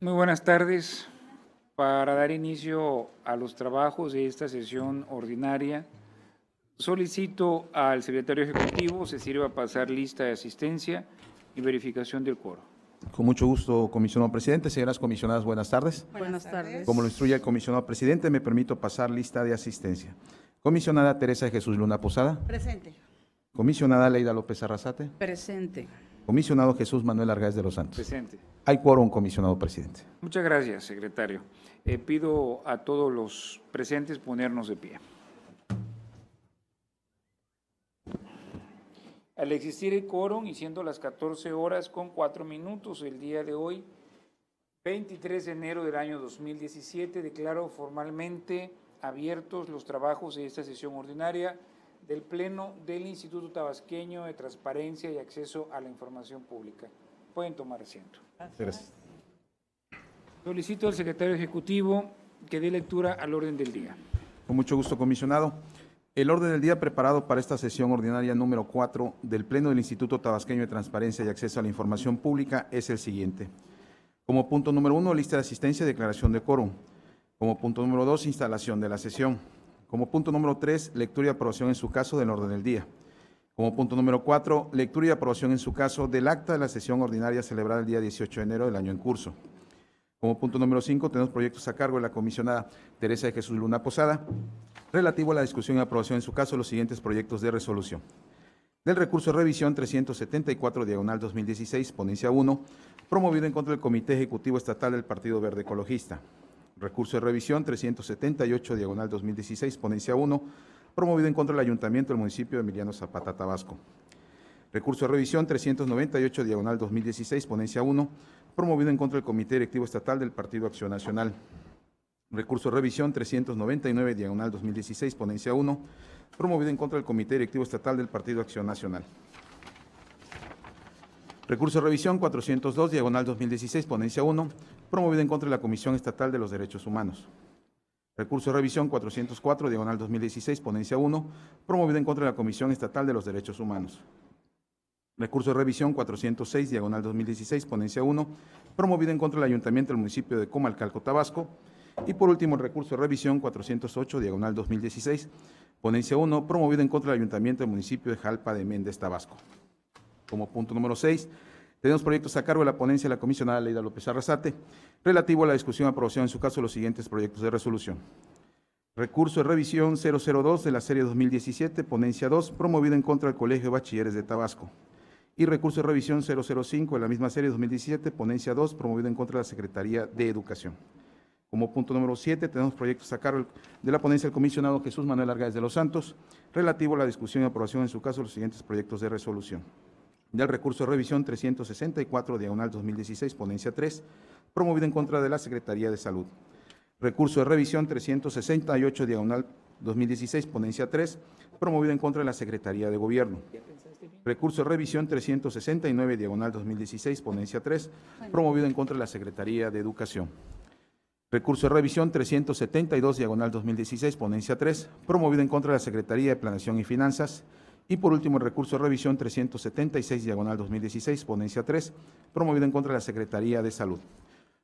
Muy buenas tardes. Para dar inicio a los trabajos de esta sesión ordinaria, solicito al secretario ejecutivo se sirva a pasar lista de asistencia y verificación del quórum. Con mucho gusto, comisionado presidente. Señoras comisionadas, buenas tardes. Buenas tardes. Como lo instruye el comisionado presidente, me permito pasar lista de asistencia. Comisionada Teresa de Jesús Luna Posada. Presente. Comisionada Leida López Arrasate. Presente. Comisionado Jesús Manuel Argáez de los Santos. Presente. Hay quórum, comisionado presidente. Muchas gracias, secretario. Pido a todos los presentes ponernos de pie. Al existir el quórum y siendo las 14 horas con 4 minutos el día de hoy, 23 de enero del año 2017, declaro formalmente abiertos los trabajos de esta sesión ordinaria del Pleno del Instituto Tabasqueño de Transparencia y Acceso a la Información Pública. Pueden tomar asiento. Gracias. Solicito al secretario ejecutivo que dé lectura al orden del día. Con mucho gusto, comisionado. El orden del día preparado para esta sesión ordinaria número 4 del Pleno del Instituto Tabasqueño de Transparencia y Acceso a la Información Pública es el siguiente. Como punto número 1, lista de asistencia y declaración de quórum. Como punto número 2, instalación de la sesión. Como punto número 3, lectura y aprobación en su caso del orden del día. Como punto número 4, lectura y aprobación en su caso del acta de la sesión ordinaria celebrada el día 18 de enero del año en curso. Como punto número 5, tenemos proyectos a cargo de la comisionada Teresa de Jesús Luna Posada, relativo a la discusión y aprobación en su caso los siguientes proyectos de resolución. Del recurso de revisión 374/2016, ponencia 1, promovido en contra del Comité Ejecutivo Estatal del Partido Verde Ecologista. Recurso de revisión 378/2016, ponencia 1, promovido en contra del Ayuntamiento del municipio de Emiliano Zapata, Tabasco. Recurso de revisión 398/2016, ponencia 1, promovido en contra del Comité Directivo Estatal del Partido Acción Nacional. Recurso de revisión 399/2016, ponencia 1, promovido en contra del Comité Directivo Estatal del Partido Acción Nacional. Recurso de revisión 402/2016, ponencia 1, promovido en contra de la Comisión Estatal de los Derechos Humanos. Recurso de revisión 404/2016, ponencia 1, promovido en contra de la Comisión Estatal de los Derechos Humanos. Recurso de revisión 406/2016, ponencia 1, promovido en contra del Ayuntamiento del municipio de Comalcalco, Tabasco. Y por último, el recurso de revisión 408/2016, ponencia 1, promovido en contra del Ayuntamiento del municipio de Jalpa de Méndez, Tabasco. Como punto número 6, tenemos proyectos a cargo de la ponencia de la comisionada Leida López Arrasate, relativo a la discusión y aprobación en su caso de los siguientes proyectos de resolución. Recurso de revisión 002 de la serie 2017, ponencia 2, promovido en contra del Colegio de Bachilleres de Tabasco. Y recurso de revisión 005 de la misma serie 2017, ponencia 2, promovido en contra de la Secretaría de Educación. Como punto número 7, tenemos proyectos a cargo de la ponencia del comisionado Jesús Manuel Argáez de los Santos, relativo a la discusión y aprobación en su caso de los siguientes proyectos de resolución. Del recurso de revisión 364/2016, ponencia 3, promovido en contra de la Secretaría de Salud. Recurso de revisión 368/2016, ponencia 3, promovido en contra de la Secretaría de Gobierno. Recurso de revisión 369/2016, ponencia 3, promovido en contra de la Secretaría de Educación. Recurso de revisión 372/2016, ponencia 3, promovido en contra de la Secretaría de Planeación y Finanzas. Y por último, el recurso de revisión 376/2016, ponencia 3, promovido en contra de la Secretaría de Salud.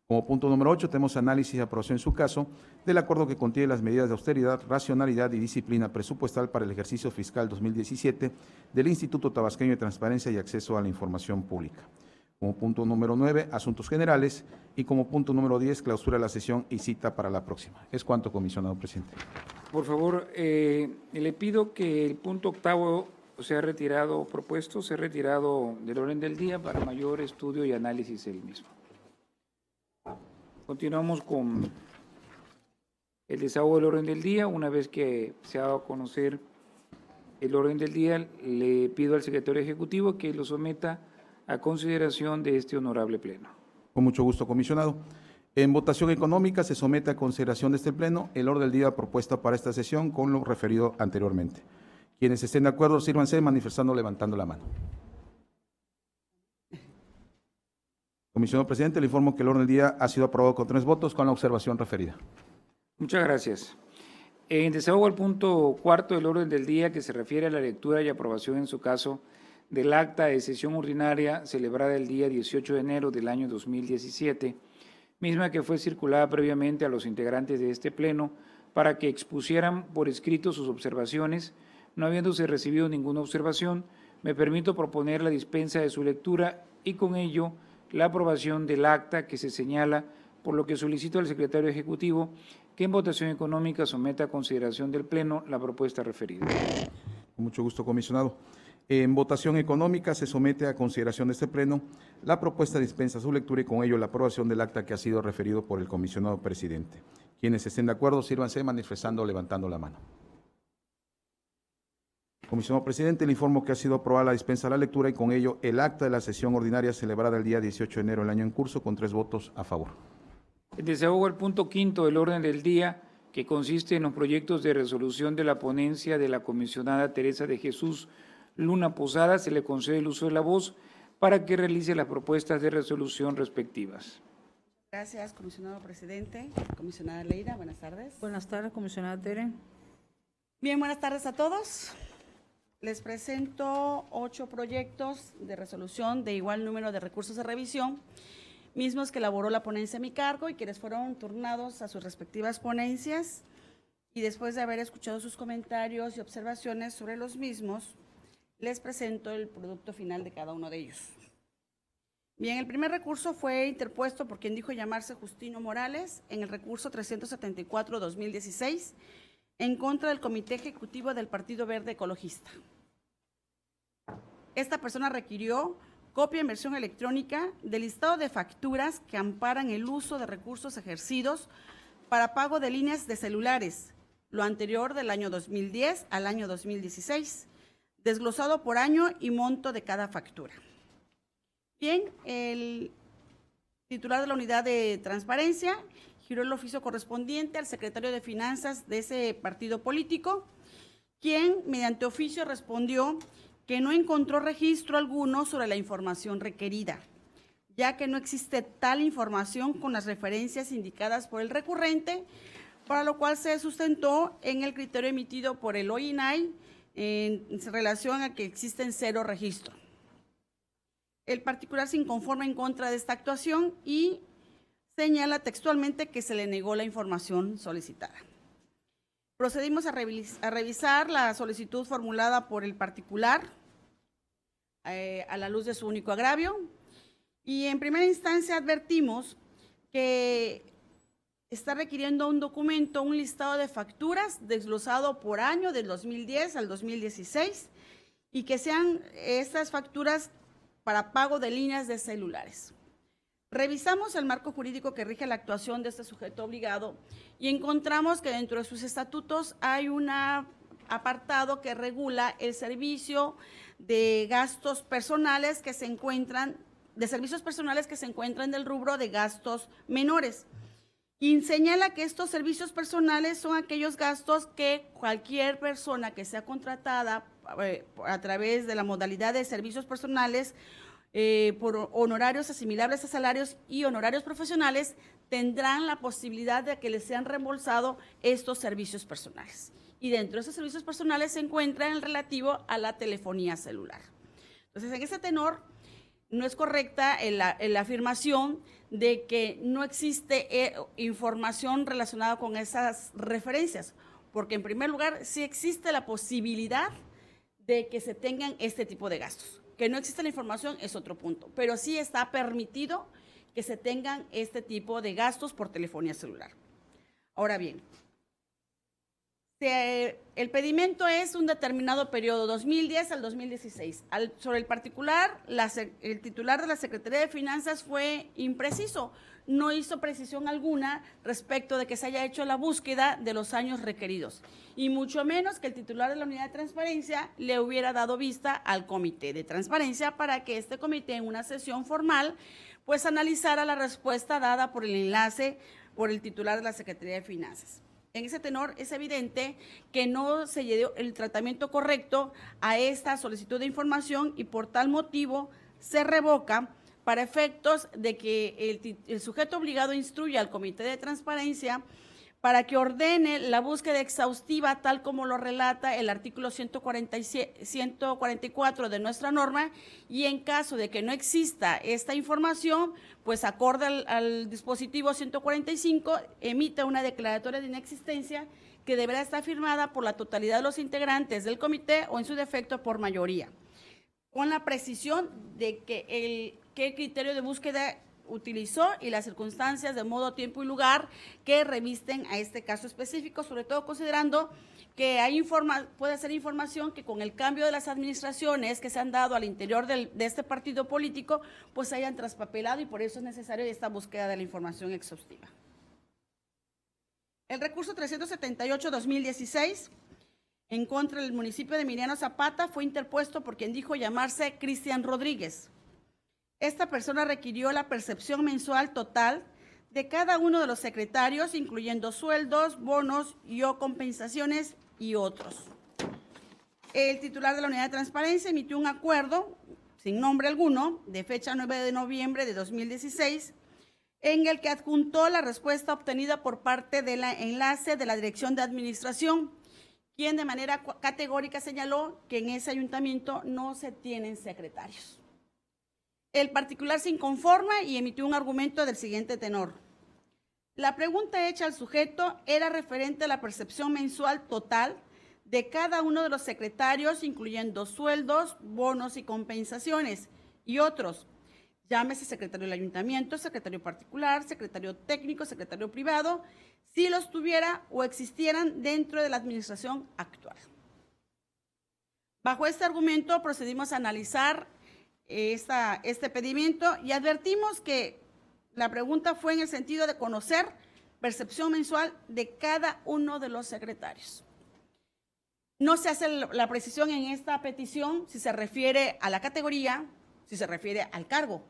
Como punto número 8, tenemos análisis y aprobación en su caso del acuerdo que contiene las medidas de austeridad, racionalidad y disciplina presupuestal para el ejercicio fiscal 2017 del Instituto Tabasqueño de Transparencia y Acceso a la Información Pública. Como punto número 9, asuntos generales. Y como punto número 10, clausura de la sesión y cita para la próxima. Es cuanto, comisionado presidente. Por favor, le pido que el punto octavo sea retirado, sea retirado del orden del día para mayor estudio y análisis del mismo. Continuamos con el desahogo del orden del día. Una vez que se ha dado a conocer el orden del día, le pido al secretario ejecutivo que lo someta a consideración de este honorable pleno. Con mucho gusto, comisionado. En votación económica se somete a consideración de este pleno el orden del día propuesto para esta sesión con lo referido anteriormente. Quienes estén de acuerdo, sírvanse manifestando levantando la mano. Comisionado presidente, le informo que el orden del día ha sido aprobado con 3 votos con la observación referida. Muchas gracias. En desahogo al punto cuarto del orden del día, que se refiere a la lectura y aprobación en su caso del acta de sesión ordinaria celebrada el día 18 de enero del año 2017, misma que fue circulada previamente a los integrantes de este Pleno para que expusieran por escrito sus observaciones. No habiéndose recibido ninguna observación, me permito proponer la dispensa de su lectura y con ello la aprobación del acta que se señala, por lo que solicito al secretario ejecutivo que en votación económica someta a consideración del Pleno la propuesta referida. Con mucho gusto, comisionado. En votación económica se somete a consideración de este Pleno la propuesta de dispensa a su lectura y con ello la aprobación del acta que ha sido referido por el comisionado presidente. Quienes estén de acuerdo, sírvanse manifestando o levantando la mano. Comisionado presidente, le informo que ha sido aprobada la dispensa a la lectura y con ello el acta de la sesión ordinaria celebrada el día 18 de enero del año en curso con 3 votos a favor. Desahogo el punto quinto del orden del día, que consiste en los proyectos de resolución de la ponencia de la comisionada Teresa de Jesús Luna Posada. Se le concede el uso de la voz para que realice las propuestas de resolución respectivas. Gracias, comisionado presidente. Comisionada Leira, buenas tardes. Buenas tardes, comisionada Tere. Bien, buenas tardes a todos. Les presento 8 proyectos de resolución de igual número de recursos de revisión, mismos que elaboró la ponencia a mi cargo y quienes fueron turnados a sus respectivas ponencias. Y después de haber escuchado sus comentarios y observaciones sobre los mismos, les presento el producto final de cada uno de ellos. Bien, el primer recurso fue interpuesto por quien dijo llamarse Justino Morales en el recurso 374-2016 en contra del Comité Ejecutivo del Partido Verde Ecologista. Esta persona requirió copia en versión electrónica del listado de facturas que amparan el uso de recursos ejercidos para pago de líneas de celulares, lo anterior del año 2010 al año 2016, desglosado por año y monto de cada factura. Bien, el titular de la unidad de transparencia giró el oficio correspondiente al secretario de Finanzas de ese partido político, quien mediante oficio respondió que no encontró registro alguno sobre la información requerida, ya que no existe tal información con las referencias indicadas por el recurrente, para lo cual se sustentó en el criterio emitido por el OINAI en relación a que existen 0 registros. El particular se inconforma en contra de esta actuación y señala textualmente que se le negó la información solicitada. Procedimos a revisar la solicitud formulada por el particular a la luz de su único agravio y en primera instancia advertimos que está requiriendo un documento, un listado de facturas desglosado por año del 2010 al 2016 y que sean estas facturas para pago de líneas de celulares. Revisamos el marco jurídico que rige la actuación de este sujeto obligado y encontramos que dentro de sus estatutos hay un apartado que regula el servicio de gastos personales que se encuentran, de servicios personales que se encuentran del rubro de gastos menores. Y señala que estos servicios personales son aquellos gastos que cualquier persona que sea contratada a través de la modalidad de servicios personales por honorarios asimilables a salarios y honorarios profesionales tendrán la posibilidad de que les sean reembolsados estos servicios personales. Y dentro de esos servicios personales se encuentra el relativo a la telefonía celular. Entonces, en ese tenor, no es correcta la afirmación de que no existe información relacionada con esas referencias, porque en primer lugar sí existe la posibilidad de que se tengan este tipo de gastos. Que no existe la información es otro punto, pero sí está permitido que se tengan este tipo de gastos por telefonía celular. Ahora bien, el pedimento es un determinado periodo, 2010 al 2016. Sobre el particular, el titular de la Secretaría de Finanzas fue impreciso, no hizo precisión alguna respecto de que se haya hecho la búsqueda de los años requeridos, y mucho menos que el titular de la unidad de transparencia le hubiera dado vista al comité de transparencia para que este comité en una sesión formal pues analizara la respuesta dada por el enlace por el titular de la Secretaría de Finanzas. En ese tenor es evidente que no se dio el tratamiento correcto a esta solicitud de información y por tal motivo se revoca para efectos de que el sujeto obligado instruya al Comité de Transparencia para que ordene la búsqueda exhaustiva tal como lo relata el artículo 144 de nuestra norma, y en caso de que no exista esta información, pues acorde al dispositivo 145, emita una declaratoria de inexistencia que deberá estar firmada por la totalidad de los integrantes del comité o en su defecto por mayoría, con la precisión de que qué criterio de búsqueda utilizó y las circunstancias de modo, tiempo y lugar que revisten a este caso específico, sobre todo considerando que puede ser información que con el cambio de las administraciones que se han dado al interior de este partido político, pues se hayan traspapelado, y por eso es necesaria esta búsqueda de la información exhaustiva. El recurso 378-2016 en contra del municipio de Emiliano Zapata fue interpuesto por quien dijo llamarse Cristian Rodríguez. Esta persona requirió la percepción mensual total de cada uno de los secretarios, incluyendo sueldos, bonos y o compensaciones y otros. El titular de la Unidad de Transparencia emitió un acuerdo, sin nombre alguno, de fecha 9 de noviembre de 2016, en el que adjuntó la respuesta obtenida por parte del enlace de la Dirección de Administración, quien de manera categórica señaló que en ese ayuntamiento no se tienen secretarios. El particular se inconforma y emitió un argumento del siguiente tenor. La pregunta hecha al sujeto era referente a la percepción mensual total de cada uno de los secretarios, incluyendo sueldos, bonos y compensaciones, y otros, llámese secretario del ayuntamiento, secretario particular, secretario técnico, secretario privado, si los tuviera o existieran dentro de la administración actual. Bajo este argumento procedimos a analizar este pedimento y advertimos que la pregunta fue en el sentido de conocer percepción mensual de cada uno de los secretarios. No se hace la precisión en esta petición si se refiere a la categoría, si se refiere al cargo.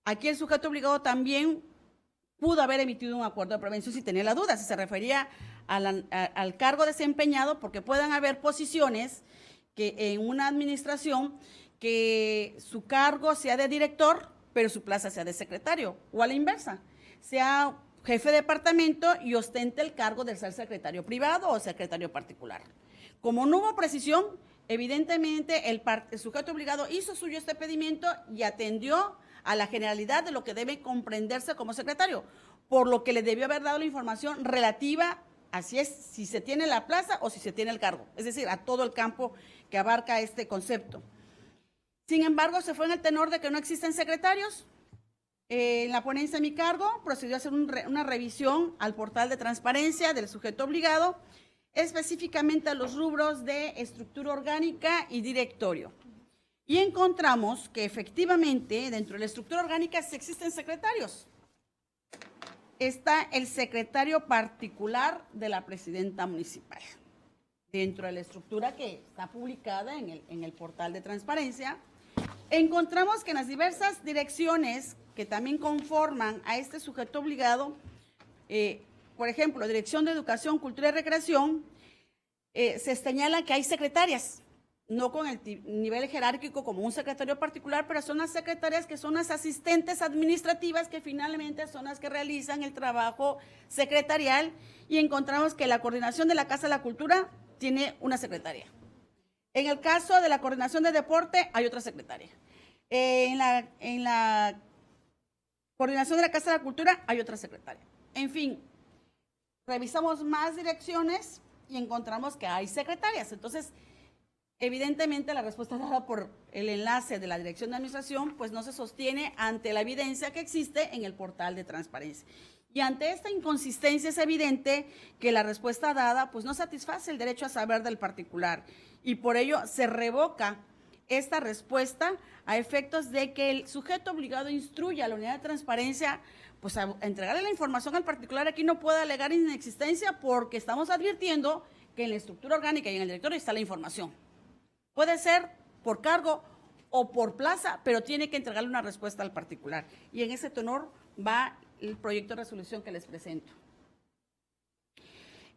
Aquí el sujeto obligado también pudo haber emitido un acuerdo de prevención si tenía la duda, si se refería al cargo desempeñado, porque puedan haber posiciones que en una administración que su cargo sea de director, pero su plaza sea de secretario, o a la inversa, sea jefe de departamento y ostente el cargo de ser secretario privado o secretario particular. Como no hubo precisión, evidentemente el sujeto obligado hizo suyo este pedimento y atendió a la generalidad de lo que debe comprenderse como secretario, por lo que le debió haber dado la información relativa a si se tiene la plaza o si se tiene el cargo, es decir, a todo el campo que abarca este concepto. Sin embargo, se fue en el tenor de que no existen secretarios. En la ponencia de mi cargo procedió a hacer una revisión al portal de transparencia del sujeto obligado, específicamente a los rubros de estructura orgánica y directorio. Y encontramos que efectivamente dentro de la estructura orgánica sí existen secretarios. Está el secretario particular de la presidenta municipal. Dentro de la estructura que está publicada en el portal de transparencia, encontramos que en las diversas direcciones que también conforman a este sujeto obligado, por ejemplo, Dirección de Educación, Cultura y Recreación, se señala que hay secretarias, no con el nivel jerárquico como un secretario particular, pero son las secretarias que son las asistentes administrativas que finalmente son las que realizan el trabajo secretarial, y encontramos que la coordinación de la Casa de la Cultura tiene una secretaria. En el caso de la coordinación de deporte hay otra secretaria. En la coordinación de la Casa de la Cultura hay otra secretaria. En fin, revisamos más direcciones y encontramos que hay secretarias. Entonces, evidentemente la respuesta dada por el enlace de la Dirección de Administración pues no se sostiene ante la evidencia que existe en el portal de transparencia. Y ante esta inconsistencia es evidente que la respuesta dada pues no satisface el derecho a saber del particular, y por ello se revoca esta respuesta a efectos de que el sujeto obligado instruya a la unidad de transparencia pues a entregarle la información al particular. Aquí no puede alegar inexistencia porque estamos advirtiendo que en la estructura orgánica y en el directorio está la información. Puede ser por cargo o por plaza, pero tiene que entregarle una respuesta al particular. Y en ese tenor va el proyecto de resolución que les presento.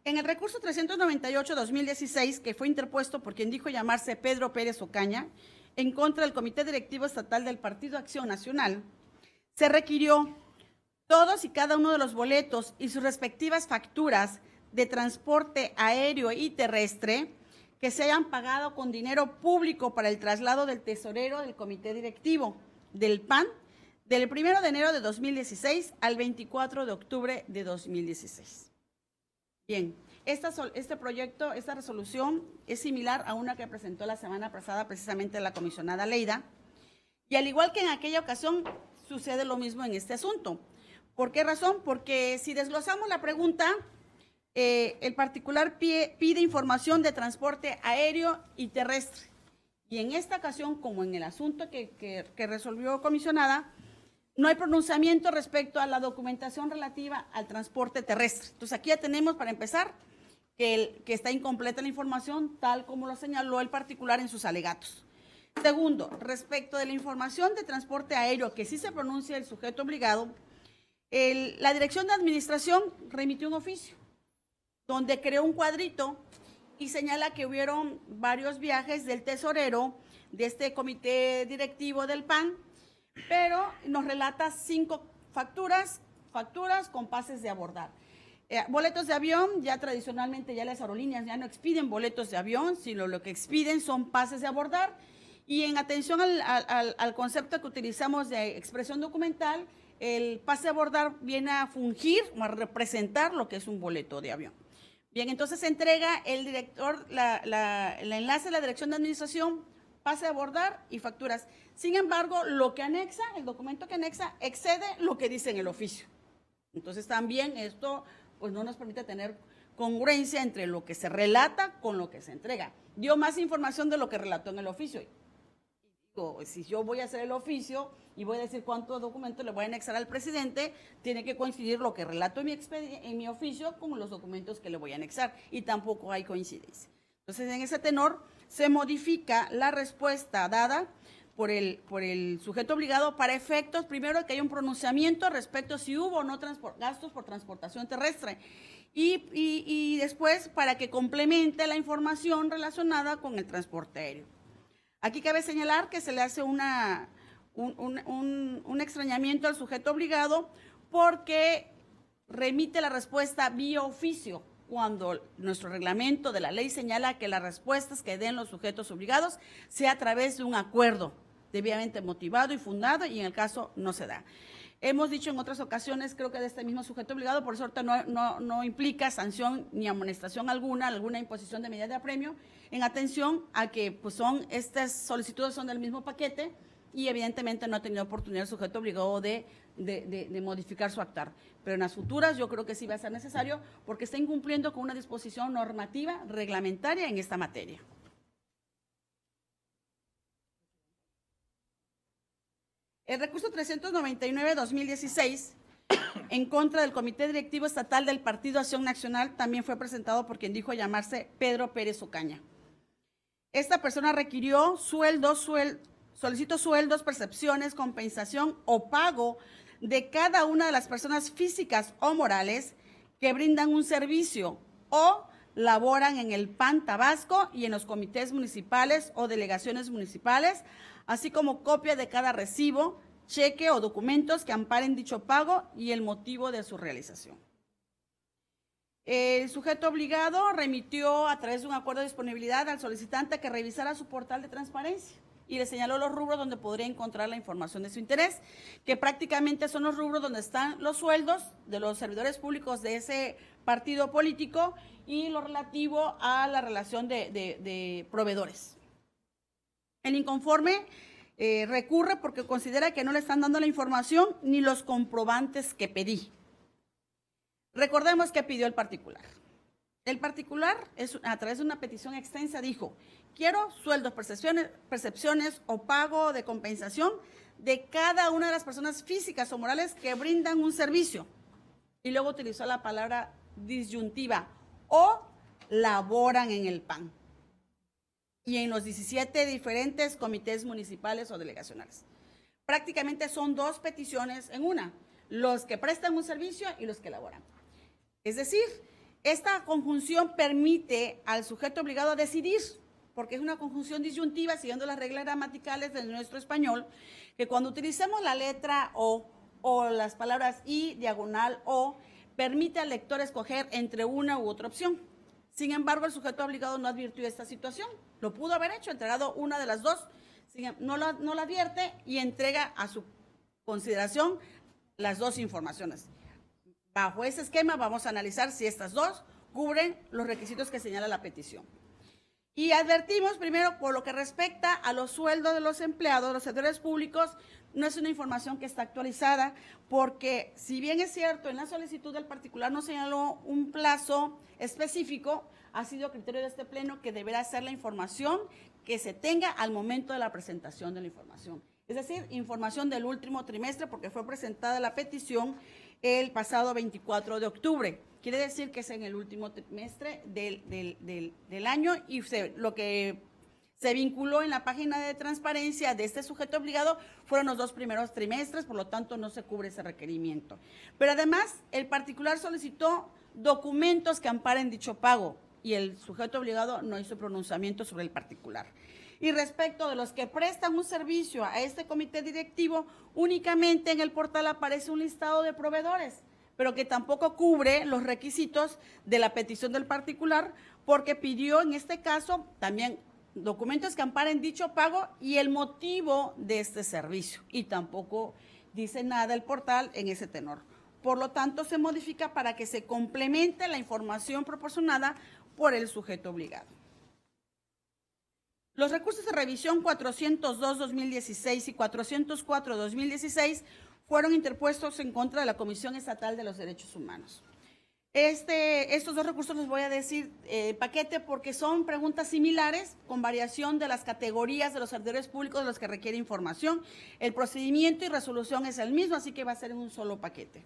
En el recurso 398-2016, que fue interpuesto por quien dijo llamarse Pedro Pérez Ocaña, en contra del Comité Directivo Estatal del Partido Acción Nacional, se requirió Todos y cada uno de los boletos y sus respectivas facturas de transporte aéreo y terrestre que se hayan pagado con dinero público para el traslado del tesorero del comité directivo del PAN del 1 de enero de 2016 al 24 de octubre de 2016. Bien, este proyecto, esta resolución es similar a una que presentó la semana pasada precisamente la comisionada Leida, y al igual que en aquella ocasión sucede lo mismo en este asunto. ¿Por qué razón? Porque si desglosamos la pregunta, el particular pide información de transporte aéreo y terrestre. Y en esta ocasión, como en el asunto que resolvió comisionada, no hay pronunciamiento respecto a la documentación relativa al transporte terrestre. Entonces, aquí ya tenemos, para empezar, que está incompleta la información, tal como lo señaló el particular en sus alegatos. Segundo, respecto de la información de transporte aéreo, que sí se pronuncia el sujeto obligado, la Dirección de Administración remitió un oficio donde creó un cuadrito y señala que hubieron varios viajes del tesorero de este comité directivo del PAN, pero nos relata 5 facturas con pases de abordar. Boletos de avión, ya tradicionalmente ya las aerolíneas ya no expiden boletos de avión, sino lo que expiden son pases de abordar. Y en atención al concepto que utilizamos de expresión documental, el pase de abordar viene a fungir o a representar lo que es un boleto de avión. Bien, entonces se entrega el director, el enlace de la Dirección de Administración, pase de abordar y facturas. Sin embargo, lo que anexa, el documento que anexa, excede lo que dice en el oficio. Entonces también esto pues no nos permite tener congruencia entre lo que se relata con lo que se entrega. Dio más información de lo que relató en el oficio. Si yo voy a hacer el oficio y voy a decir cuántos documentos le voy a anexar al presidente, tiene que coincidir lo que relato en mi oficio con los documentos que le voy a anexar, y tampoco hay coincidencia. Entonces, en ese tenor, se modifica la respuesta dada por el sujeto obligado para efectos, primero, que haya un pronunciamiento respecto si hubo o no gastos por transportación terrestre, y después para que complemente la información relacionada con el transporte aéreo. Aquí cabe señalar que se le hace un extrañamiento al sujeto obligado porque remite la respuesta vía oficio, cuando nuestro reglamento de la ley señala que las respuestas que den los sujetos obligados sea a través de un acuerdo debidamente motivado y fundado, y en el caso no se da. Hemos dicho en otras ocasiones, creo que de este mismo sujeto obligado, por suerte no implica sanción ni amonestación alguna imposición de medida de apremio, en atención a que pues estas solicitudes son del mismo paquete y evidentemente no ha tenido oportunidad el sujeto obligado de modificar su actuar. Pero en las futuras yo creo que sí va a ser necesario porque está incumpliendo con una disposición normativa reglamentaria en esta materia. El recurso 399-2016 en contra del Comité Directivo Estatal del Partido Acción Nacional también fue presentado por quien dijo llamarse Pedro Pérez Ocaña. Esta persona requirió solicitó sueldos, percepciones, compensación o pago de cada una de las personas físicas o morales que brindan un servicio o laboran en el PAN Tabasco y en los comités municipales o delegaciones municipales, así como copia de cada recibo, cheque o documentos que amparen dicho pago y el motivo de su realización. El sujeto obligado remitió a través de un acuerdo de disponibilidad al solicitante que revisara su portal de transparencia y le señaló los rubros donde podría encontrar la información de su interés, que prácticamente son los rubros donde están los sueldos de los servidores públicos de ese partido político y lo relativo a la relación de proveedores. El inconforme recurre porque considera que no le están dando la información ni los comprobantes que pedí. Recordemos que pidió el particular. El particular, a través de una petición extensa, dijo: quiero sueldos, percepciones o pago de compensación de cada una de las personas físicas o morales que brindan un servicio. Y luego utilizó la palabra disyuntiva, o laboran en el PAN y en los 17 diferentes comités municipales o delegacionales. Prácticamente son 2 peticiones en una, los que prestan un servicio y los que laboran. Es decir, esta conjunción permite al sujeto obligado a decidir, porque es una conjunción disyuntiva siguiendo las reglas gramaticales de nuestro español, que cuando utilicemos la letra O o las palabras y, diagonal o, permite al lector escoger entre una u otra opción. Sin embargo, el sujeto obligado no advirtió esta situación. Lo pudo haber hecho, entregado una de las dos, no la advierte y entrega a su consideración las dos informaciones. Bajo ese esquema vamos a analizar si estas dos cubren los requisitos que señala la petición. Y advertimos primero, por lo que respecta a los sueldos de los empleados, los servidores públicos, no es una información que está actualizada, porque si bien es cierto, en la solicitud del particular no señaló un plazo específico, ha sido criterio de este pleno que deberá ser la información que se tenga al momento de la presentación de la información. Es decir, información del último trimestre, porque fue presentada la petición el pasado 24 de octubre. Quiere decir que es en el último trimestre del año y lo que se vinculó en la página de transparencia de este sujeto obligado fueron los 2 primeros trimestres, por lo tanto no se cubre ese requerimiento. Pero además, el particular solicitó documentos que amparen dicho pago y el sujeto obligado no hizo pronunciamiento sobre el particular. Y respecto de los que prestan un servicio a este comité directivo, únicamente en el portal aparece un listado de proveedores, pero que tampoco cubre los requisitos de la petición del particular, porque pidió en este caso también documentos que amparen dicho pago y el motivo de este servicio. Y tampoco dice nada el portal en ese tenor. Por lo tanto, se modifica para que se complemente la información proporcionada por el sujeto obligado. Los recursos de revisión 402-2016 y 404-2016 fueron interpuestos en contra de la Comisión Estatal de los Derechos Humanos. Estos dos recursos los voy a decir paquete porque son preguntas similares con variación de las categorías de los servidores públicos de los que requiere información. El procedimiento y resolución es el mismo, así que va a ser en un solo paquete.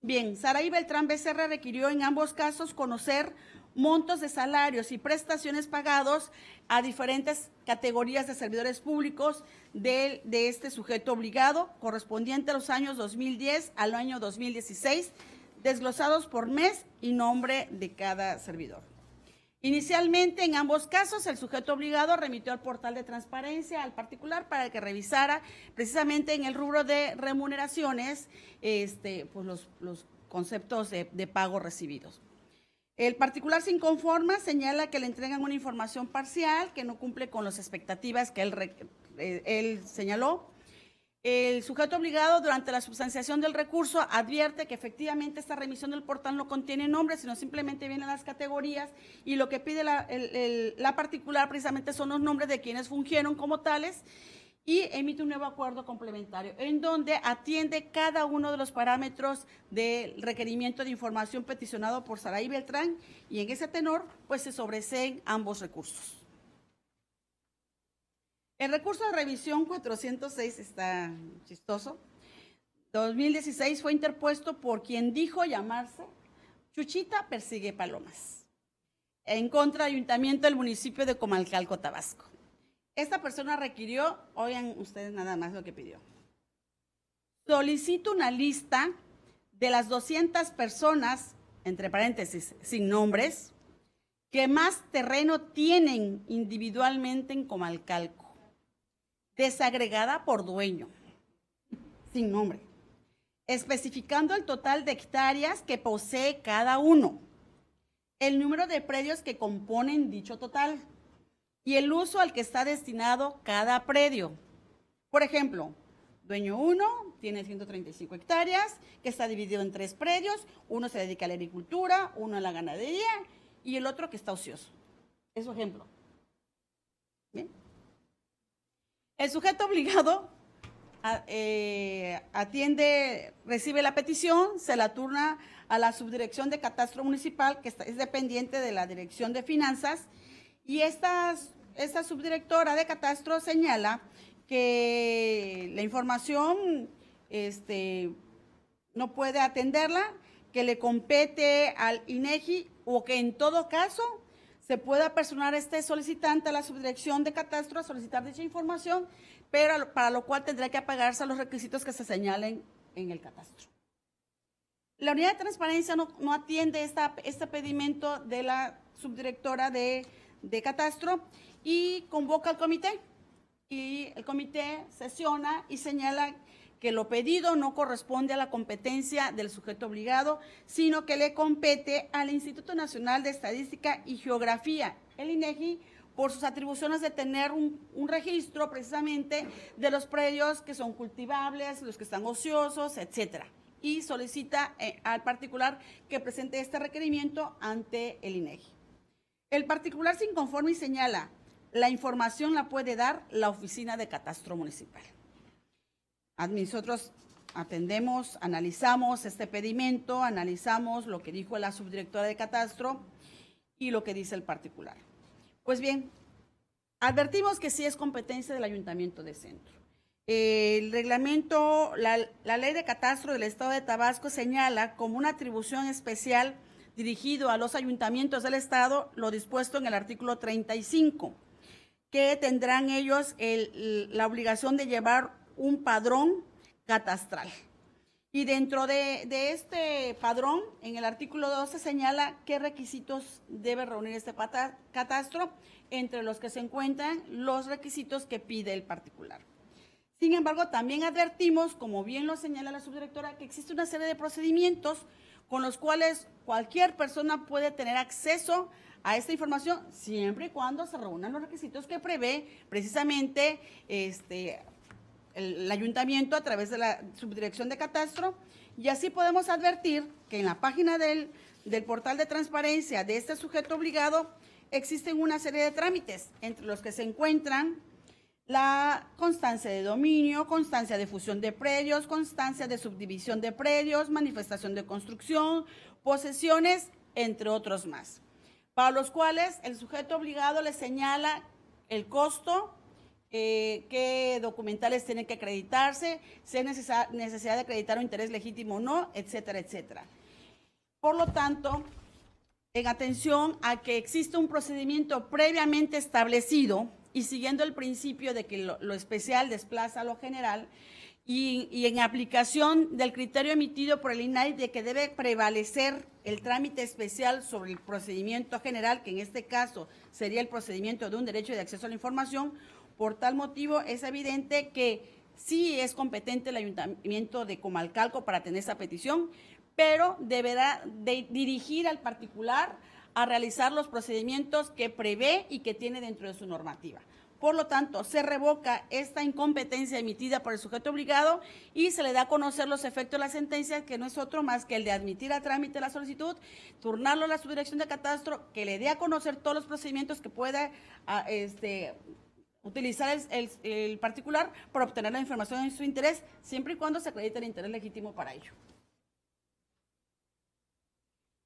Bien, Saraí Beltrán Becerra requirió en ambos casos conocer montos de salarios y prestaciones pagados a diferentes categorías de servidores públicos de este sujeto obligado, correspondiente a los años 2010 al año 2016, desglosados por mes y nombre de cada servidor. Inicialmente, en ambos casos, el sujeto obligado remitió al portal de transparencia al particular para que revisara precisamente en el rubro de remuneraciones pues los conceptos de pago recibidos. El particular se inconforma, señala que le entregan una información parcial que no cumple con las expectativas que él señaló. El sujeto obligado, durante la substanciación del recurso, advierte que efectivamente esta remisión del portal no contiene nombres, sino simplemente vienen las categorías y lo que pide la particular precisamente son los nombres de quienes fungieron como tales y emite un nuevo acuerdo complementario en donde atiende cada uno de los parámetros del requerimiento de información peticionado por Saraí Beltrán y en ese tenor pues se sobreseen ambos recursos. El recurso de revisión 406 está chistoso. 2016 fue interpuesto por quien dijo llamarse Chuchita Persigue Palomas, en contra del Ayuntamiento del municipio de Comalcalco, Tabasco. Esta persona requirió, oigan ustedes nada más lo que pidió. Solicito una lista de las 200 personas, entre paréntesis, sin nombres, que más terreno tienen individualmente en Comalcalco, desagregada por dueño, sin nombre, especificando el total de hectáreas que posee cada uno, el número de predios que componen dicho total y el uso al que está destinado cada predio. Por ejemplo, dueño 1 tiene 135 hectáreas, que está dividido en 3 predios, uno se dedica a la agricultura, uno a la ganadería y el otro que está ocioso. Es su ejemplo. Bien. El sujeto obligado recibe la petición, se la turna a la subdirección de catastro municipal, que es dependiente de la dirección de finanzas, y esta subdirectora de catastro señala que la información no puede atenderla, que le compete al INEGI o que en todo caso se pueda personar solicitante a la subdirección de catastro a solicitar dicha información, pero para lo cual tendrá que apegarse a los requisitos que se señalen en el catastro. La unidad de transparencia no atiende este pedimento de la subdirectora de catastro y convoca al comité. Y el comité sesiona y señala que lo pedido no corresponde a la competencia del sujeto obligado, sino que le compete al Instituto Nacional de Estadística y Geografía, el INEGI, por sus atribuciones de tener un registro precisamente de los predios que son cultivables, los que están ociosos, etcétera. Y solicita al particular que presente este requerimiento ante el INEGI. El particular se inconforma y señala, la información la puede dar la Oficina de Catastro Municipal. Nosotros atendemos, analizamos este pedimento, analizamos lo que dijo la subdirectora de Catastro y lo que dice el particular. Pues bien, advertimos que sí es competencia del Ayuntamiento de Centro. El reglamento, la Ley de Catastro del Estado de Tabasco señala como una atribución especial dirigido a los ayuntamientos del Estado lo dispuesto en el artículo 35, que tendrán ellos la obligación de llevar un padrón catastral. Y dentro de este padrón, en el artículo 12 señala qué requisitos debe reunir este catastro, entre los que se encuentran los requisitos que pide el particular. Sin embargo, también advertimos, como bien lo señala la subdirectora, que existe una serie de procedimientos con los cuales cualquier persona puede tener acceso a esta información, siempre y cuando se reúnan los requisitos que prevé precisamente el ayuntamiento a través de la subdirección de Catastro, y así podemos advertir que en la página del portal de transparencia de este sujeto obligado existen una serie de trámites, entre los que se encuentran la constancia de dominio, constancia de fusión de predios, constancia de subdivisión de predios, manifestación de construcción, posesiones, entre otros más, para los cuales el sujeto obligado le señala el costo, qué documentales tienen que acreditarse, si hay necesidad de acreditar un interés legítimo o no, etcétera, etcétera. Por lo tanto, en atención a que existe un procedimiento previamente establecido y siguiendo el principio de que lo especial desplaza a lo general y en aplicación del criterio emitido por el INAI de que debe prevalecer el trámite especial sobre el procedimiento general, que en este caso sería el procedimiento de un derecho de acceso a la información, por tal motivo es evidente que sí es competente el Ayuntamiento de Comalcalco para tener esa petición, pero deberá de dirigir al particular a realizar los procedimientos que prevé y que tiene dentro de su normativa. Por lo tanto, se revoca esta incompetencia emitida por el sujeto obligado y se le da a conocer los efectos de la sentencia, que no es otro más que el de admitir a trámite la solicitud, turnarlo a la subdirección de Catastro, que le dé a conocer todos los procedimientos que pueda utilizar el particular para obtener la información en su interés, siempre y cuando se acredite el interés legítimo para ello.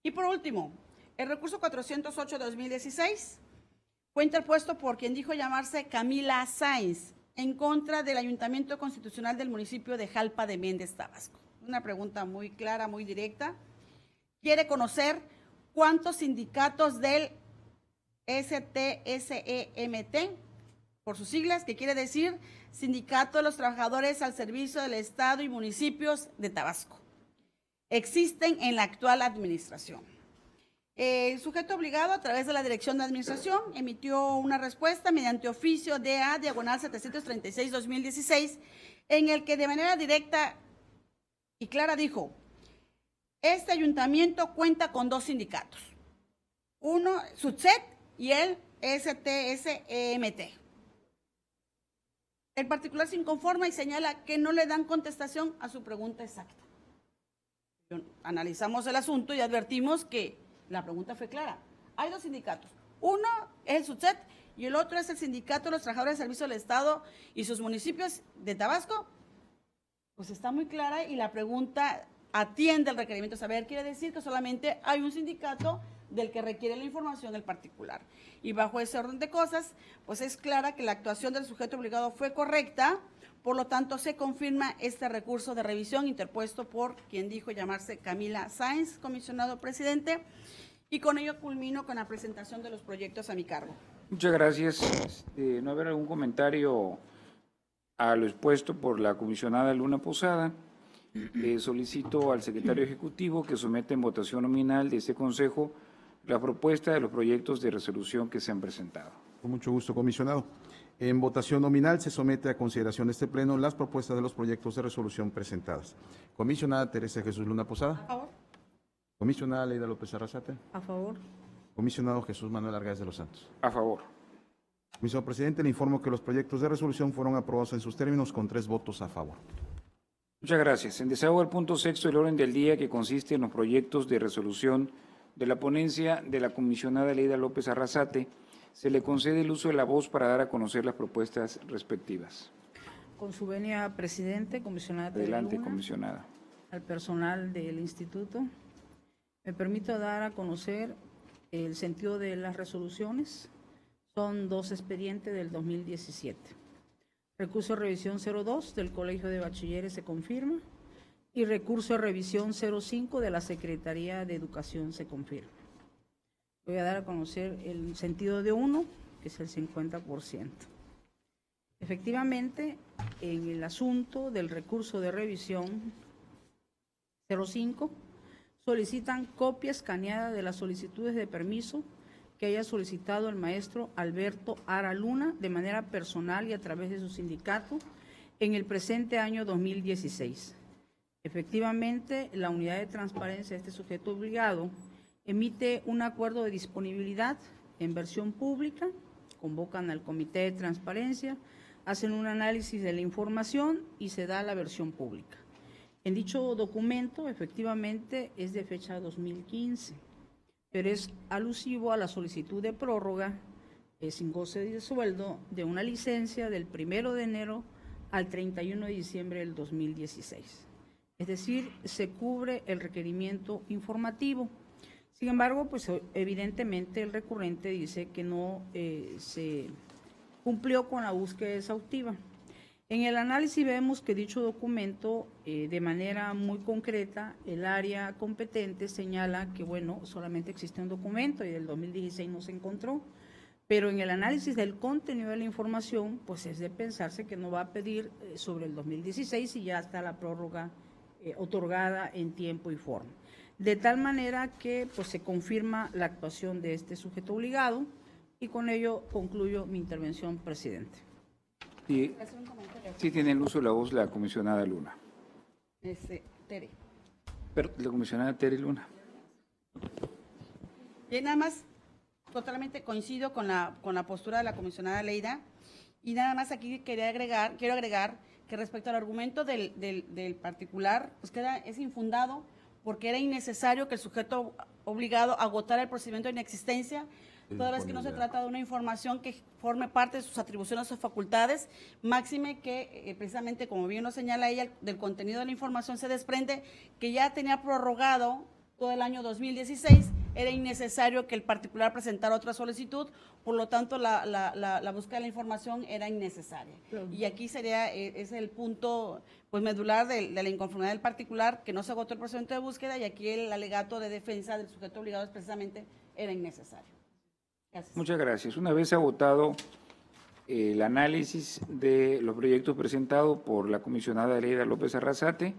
Y por último, el recurso 408/2016 fue interpuesto por quien dijo llamarse Camila Sáenz en contra del Ayuntamiento Constitucional del municipio de Jalpa de Méndez, Tabasco. Una pregunta muy clara, muy directa. Quiere conocer cuántos sindicatos del STSEMT, por sus siglas, que quiere decir Sindicato de los Trabajadores al Servicio del Estado y Municipios de Tabasco, existen en la actual administración. El sujeto obligado, a través de la Dirección de Administración, emitió una respuesta mediante oficio DA/736/2016, en el que de manera directa y clara dijo: este ayuntamiento cuenta con dos sindicatos, uno, SUTSET, y el STSEMT. El particular se inconforma y señala que no le dan contestación a su pregunta exacta. Analizamos el asunto y advertimos que la pregunta fue clara. Hay dos sindicatos. Uno es el SUTSET y el otro es el Sindicato de los Trabajadores de Servicio del Estado y sus municipios de Tabasco. Pues está muy clara y la pregunta atiende al requerimiento de saber. Quiere decir que solamente hay un sindicato del que requiere la información el particular. Y bajo ese orden de cosas, pues es clara que la actuación del sujeto obligado fue correcta. Por lo tanto, se confirma este recurso de revisión interpuesto por quien dijo llamarse Camila Sáenz, comisionado presidente, y con ello culmino con la presentación de los proyectos a mi cargo. Muchas gracias. ¿No habrá algún comentario a lo expuesto por la comisionada Luna Posada? Solicito al secretario ejecutivo que someta en votación nominal de este consejo la propuesta de los proyectos de resolución que se han presentado. Con mucho gusto, comisionado. En votación nominal se somete a consideración de este Pleno las propuestas de los proyectos de resolución presentadas. Comisionada Teresa Jesús Luna Posada. A favor. Comisionada Leida López Arrasate. A favor. Comisionado Jesús Manuel Argáez de los Santos. A favor. Comisionado Presidente, le informo que los proyectos de resolución fueron aprobados en sus términos con 3 votos a favor. Muchas gracias. En desahogo al punto sexto del orden del día, que consiste en los proyectos de resolución de la ponencia de la comisionada Leida López Arrasate, se le concede el uso de la voz para dar a conocer las propuestas respectivas. Con su venia, presidente, comisionada Adelante, Luna, comisionada. al personal del instituto, me permito dar a conocer el sentido de las resoluciones. Son 2 expedientes del 2017. Recurso de revisión 02 del Colegio de Bachilleres se confirma y recurso de revisión 05 de la Secretaría de Educación se confirma. Voy a dar a conocer el sentido de uno, que es el 50%. Efectivamente, en el asunto del recurso de revisión 05, solicitan copia escaneada de las solicitudes de permiso que haya solicitado el maestro Alberto Ara Luna de manera personal y a través de su sindicato en el presente año 2016. Efectivamente, la unidad de transparencia de este sujeto obligado emite un acuerdo de disponibilidad en versión pública, convocan al comité de transparencia, hacen un análisis de la información y se da la versión pública. En dicho documento, efectivamente, es de fecha 2015, pero es alusivo a la solicitud de prórroga sin goce de sueldo de una licencia del 1 de enero al 31 de diciembre del 2016. Es decir, se cubre el requerimiento informativo. Sin embargo, pues evidentemente el recurrente dice que no se cumplió con la búsqueda exhaustiva. En el análisis vemos que dicho documento, de manera muy concreta, el área competente señala que, bueno, solamente existe un documento y del 2016 no se encontró, pero en el análisis del contenido de la información, pues es de pensarse que no va a pedir sobre el 2016 y ya está la prórroga otorgada en tiempo y forma. De tal manera que pues se confirma la actuación de este sujeto obligado y con ello concluyo mi intervención, presidente. Sí tiene el uso de la voz la comisionada Luna. Tere. Pero la comisionada Tere Luna. Bien, nada más, totalmente coincido con la postura de la comisionada Leida, y nada más aquí quiero agregar que respecto al argumento del particular, pues es infundado, porque era innecesario que el sujeto obligado agotara el procedimiento de inexistencia, toda vez que no se trata de una información que forme parte de sus atribuciones o facultades, máxime que precisamente, como bien lo señala ella, del contenido de la información se desprende que ya tenía prorrogado todo el año 2016, era innecesario que el particular presentara otra solicitud, por lo tanto la búsqueda de la información era innecesaria. Y aquí es el punto pues medular de la inconformidad del particular, que no se agotó el procedimiento de búsqueda, y aquí el alegato de defensa del sujeto obligado es precisamente era innecesario. Gracias. Muchas gracias. Una vez agotado el análisis de los proyectos presentados por la comisionada Leida López Arrasate,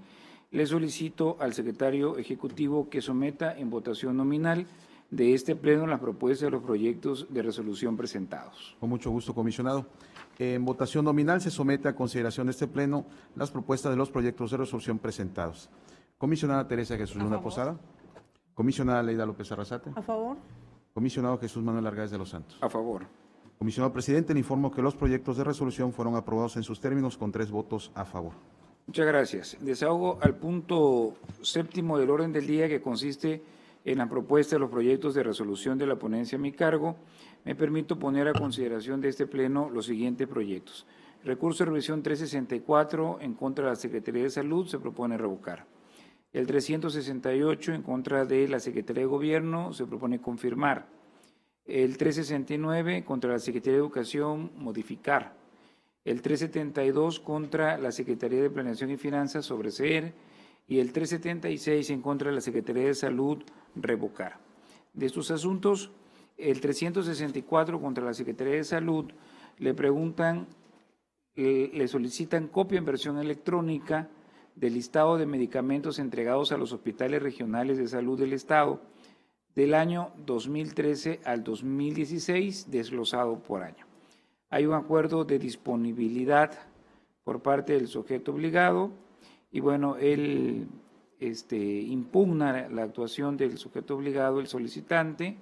le solicito al secretario ejecutivo que someta en votación nominal de este pleno las propuestas de los proyectos de resolución presentados. Con mucho gusto, comisionado. En votación nominal se somete a consideración de este Pleno las propuestas de los proyectos de resolución presentados. Comisionada Teresa Jesús Luna Posada. Comisionada Leida López Arrasate. A favor. Comisionado Jesús Manuel Argáez de los Santos. A favor. Comisionado Presidente, le informo que los proyectos de resolución fueron aprobados en sus términos con 3 votos a favor. Muchas gracias. Desahogo al punto séptimo del orden del día, que consiste en la propuesta de los proyectos de resolución de la ponencia a mi cargo. Me permito poner a consideración de este Pleno los siguientes proyectos. Recurso de revisión 364 en contra de la Secretaría de Salud se propone revocar. El 368 en contra de la Secretaría de Gobierno se propone confirmar. El 369 contra la Secretaría de Educación modificar. El 372 contra la Secretaría de Planeación y Finanzas sobreseer, y el 376 en contra de la Secretaría de Salud revocar. De estos asuntos, el 364 contra la Secretaría de Salud le solicitan copia en versión electrónica del listado de medicamentos entregados a los hospitales regionales de salud del Estado del año 2013 al 2016, desglosado por año. Hay un acuerdo de disponibilidad por parte del sujeto obligado y bueno, él impugna la actuación del sujeto obligado, el solicitante.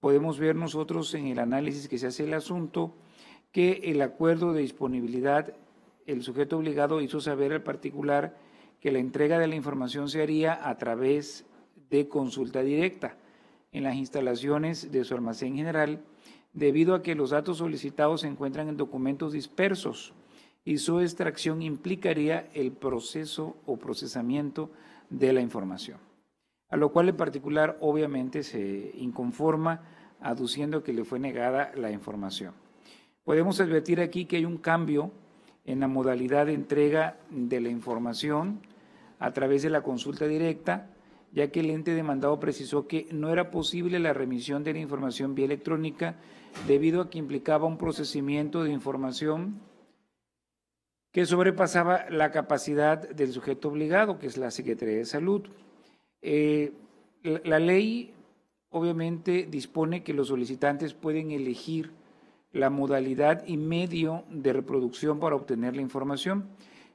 Podemos ver nosotros en el análisis que se hace del asunto que el acuerdo de disponibilidad, el sujeto obligado hizo saber al particular que la entrega de la información se haría a través de consulta directa en las instalaciones de su almacén general, debido a que los datos solicitados se encuentran en documentos dispersos y su extracción implicaría el proceso o procesamiento de la información. A lo cual el particular obviamente se inconforma, aduciendo que le fue negada la información. Podemos advertir aquí que hay un cambio en la modalidad de entrega de la información a través de la consulta directa, ya que el ente demandado precisó que no era posible la remisión de la información vía electrónica debido a que implicaba un procesamiento de información que sobrepasaba la capacidad del sujeto obligado, que es la Secretaría de Salud. La ley obviamente dispone que los solicitantes pueden elegir la modalidad y medio de reproducción para obtener la información.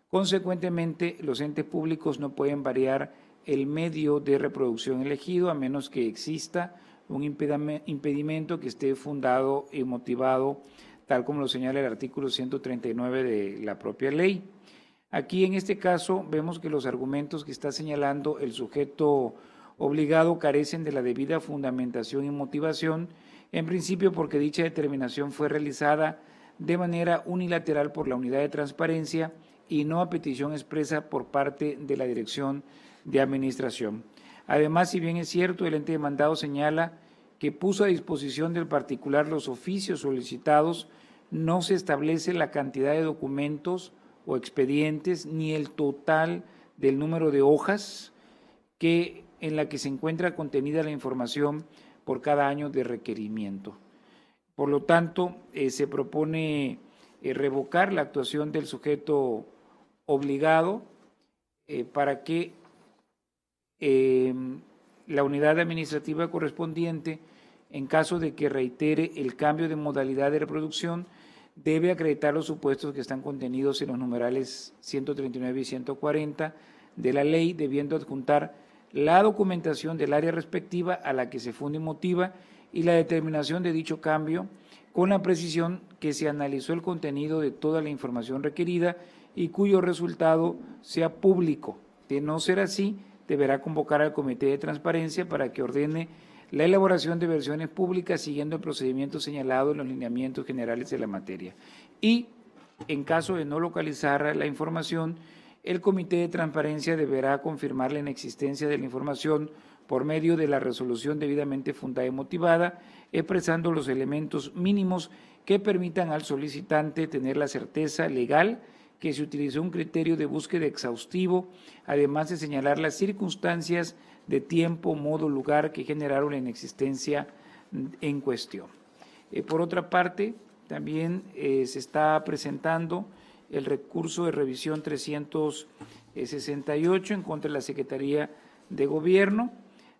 Consecuentemente, los entes públicos no pueden variar el medio de reproducción elegido a menos que exista un impedimento que esté fundado y motivado, tal como lo señala el artículo 139 de la propia ley. Aquí, en este caso, vemos que los argumentos que está señalando el sujeto obligado carecen de la debida fundamentación y motivación, en principio porque dicha determinación fue realizada de manera unilateral por la Unidad de Transparencia y no a petición expresa por parte de la Dirección de Administración. Además, si bien es cierto, el ente demandado señala que puso a disposición del particular los oficios solicitados, no se establece la cantidad de documentos o expedientes ni el total del número de hojas en la que se encuentra contenida la información por cada año de requerimiento. Por lo tanto, se propone revocar la actuación del sujeto obligado para que la unidad administrativa correspondiente, en caso de que reitere el cambio de modalidad de reproducción, debe acreditar los supuestos que están contenidos en los numerales 139 y 140 de la ley, debiendo adjuntar la documentación del área respectiva a la que se funde y motiva y la determinación de dicho cambio, con la precisión que se analizó el contenido de toda la información requerida y cuyo resultado sea público. De no ser así, deberá convocar al Comité de Transparencia para que ordene la elaboración de versiones públicas siguiendo el procedimiento señalado en los lineamientos generales de la materia. Y, en caso de no localizar la información, el Comité de Transparencia deberá confirmar la inexistencia de la información por medio de la resolución debidamente fundada y motivada, expresando los elementos mínimos que permitan al solicitante tener la certeza legal que se utilizó un criterio de búsqueda exhaustivo, además de señalar las circunstancias de tiempo, modo, lugar que generaron la inexistencia en cuestión. Por otra parte, también se está presentando el recurso de revisión 368 en contra de la Secretaría de Gobierno,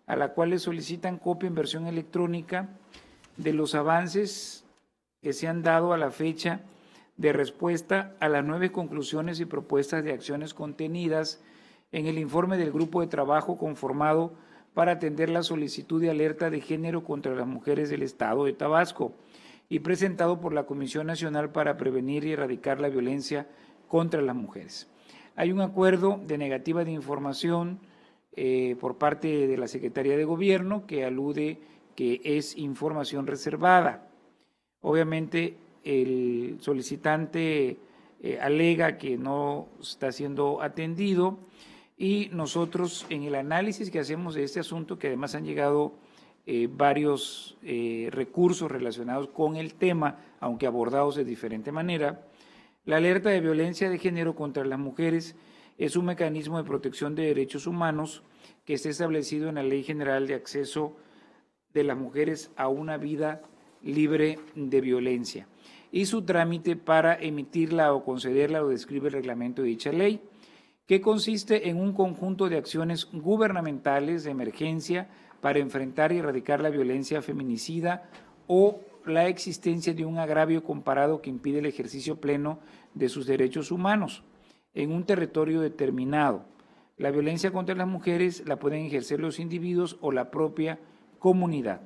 a la cual le solicitan copia en versión electrónica de los avances que se han dado a la fecha de respuesta a las 9 conclusiones y propuestas de acciones contenidas en el informe del grupo de trabajo conformado para atender la solicitud de alerta de género contra las mujeres del Estado de Tabasco y presentado por la Comisión Nacional para Prevenir y Erradicar la Violencia contra las Mujeres. Hay un acuerdo de negativa de información por parte de la Secretaría de Gobierno que alude que es información reservada. Obviamente, el solicitante alega que no está siendo atendido y nosotros en el análisis que hacemos de este asunto, que además han llegado varios recursos relacionados con el tema, aunque abordados de diferente manera, la alerta de violencia de género contra las mujeres es un mecanismo de protección de derechos humanos que está establecido en la Ley General de Acceso de las Mujeres a una Vida Libre de Violencia, y su trámite para emitirla o concederla lo describe el reglamento de dicha ley, que consiste en un conjunto de acciones gubernamentales de emergencia para enfrentar y erradicar la violencia feminicida o la existencia de un agravio comparado que impide el ejercicio pleno de sus derechos humanos en un territorio determinado. La violencia contra las mujeres la pueden ejercer los individuos o la propia comunidad.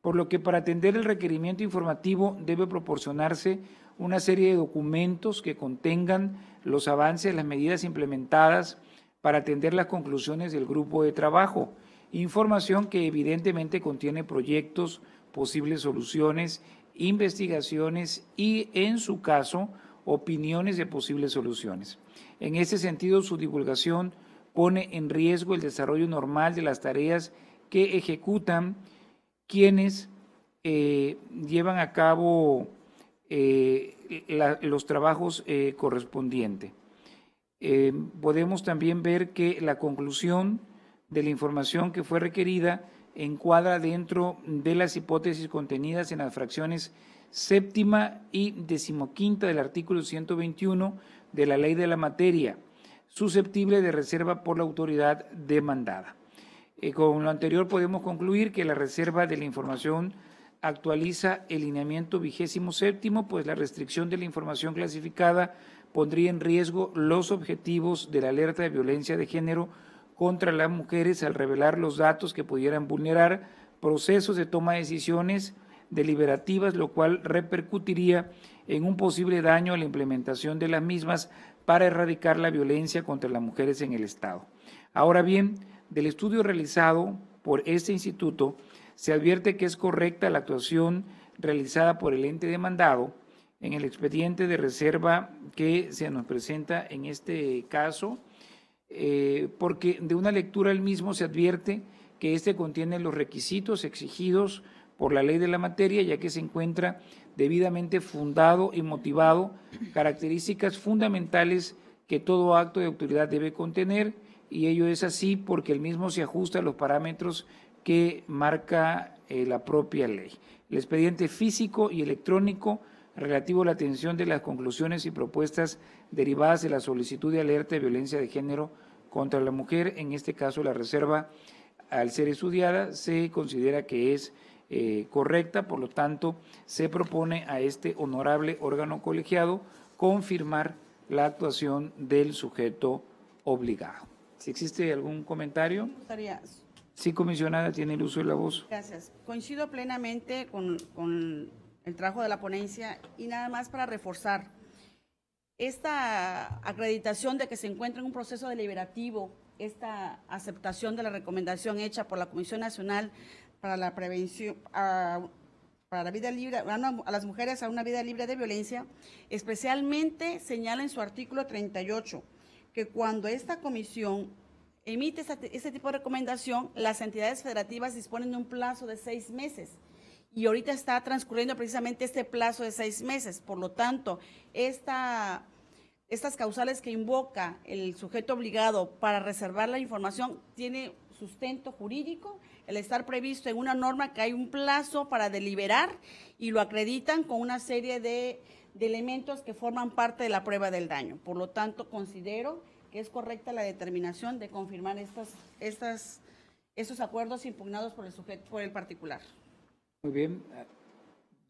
Por lo que para atender el requerimiento informativo debe proporcionarse una serie de documentos que contengan los avances, las medidas implementadas para atender las conclusiones del grupo de trabajo, información que evidentemente contiene proyectos, posibles soluciones, investigaciones y, en su caso, opiniones de posibles soluciones. En ese sentido, su divulgación pone en riesgo el desarrollo normal de las tareas que ejecutan quienes llevan a cabo los trabajos correspondientes. Podemos también ver que la conclusión de la información que fue requerida encuadra dentro de las hipótesis contenidas en las fracciones séptima y decimoquinta del artículo 121 de la Ley de la Materia, susceptible de reserva por la autoridad demandada. Con lo anterior podemos concluir que la reserva de la información actualiza el lineamiento 27º, pues la restricción de la información clasificada pondría en riesgo los objetivos de la alerta de violencia de género contra las mujeres al revelar los datos que pudieran vulnerar procesos de toma de decisiones deliberativas, lo cual repercutiría en un posible daño a la implementación de las mismas para erradicar la violencia contra las mujeres en el Estado. Ahora bien, del estudio realizado por este instituto, se advierte que es correcta la actuación realizada por el ente demandado en el expediente de reserva que se nos presenta en este caso, porque de una lectura del mismo se advierte que este contiene los requisitos exigidos por la ley de la materia, ya que se encuentra debidamente fundado y motivado, características fundamentales que todo acto de autoridad debe contener, y ello es así porque el mismo se ajusta a los parámetros que marca la propia ley. El expediente físico y electrónico relativo a la atención de las conclusiones y propuestas derivadas de la solicitud de alerta de violencia de género contra la mujer, en este caso la reserva, al ser estudiada, se considera que es correcta, por lo tanto, se propone a este honorable órgano colegiado confirmar la actuación del sujeto obligado. Si existe algún comentario. Me gustaría. Sí, comisionada, tiene el uso de la voz. Gracias. Coincido plenamente con el trabajo de la ponencia y nada más para reforzar esta acreditación de que se encuentra en un proceso deliberativo, esta aceptación de la recomendación hecha por la Comisión Nacional para la Prevención para la vida libre, a las mujeres a una vida libre de violencia, especialmente señala en su artículo 38 que cuando esta comisión emite este tipo de recomendación, las entidades federativas disponen de un plazo de 6 meses. Y ahorita está transcurriendo precisamente este plazo de 6 meses. Por lo tanto, estas causales que invoca el sujeto obligado para reservar la información tiene sustento jurídico, el estar previsto en una norma que hay un plazo para deliberar y lo acreditan con una serie de elementos que forman parte de la prueba del daño. Por lo tanto, considero que es correcta la determinación de confirmar estos acuerdos impugnados por el particular. Muy bien.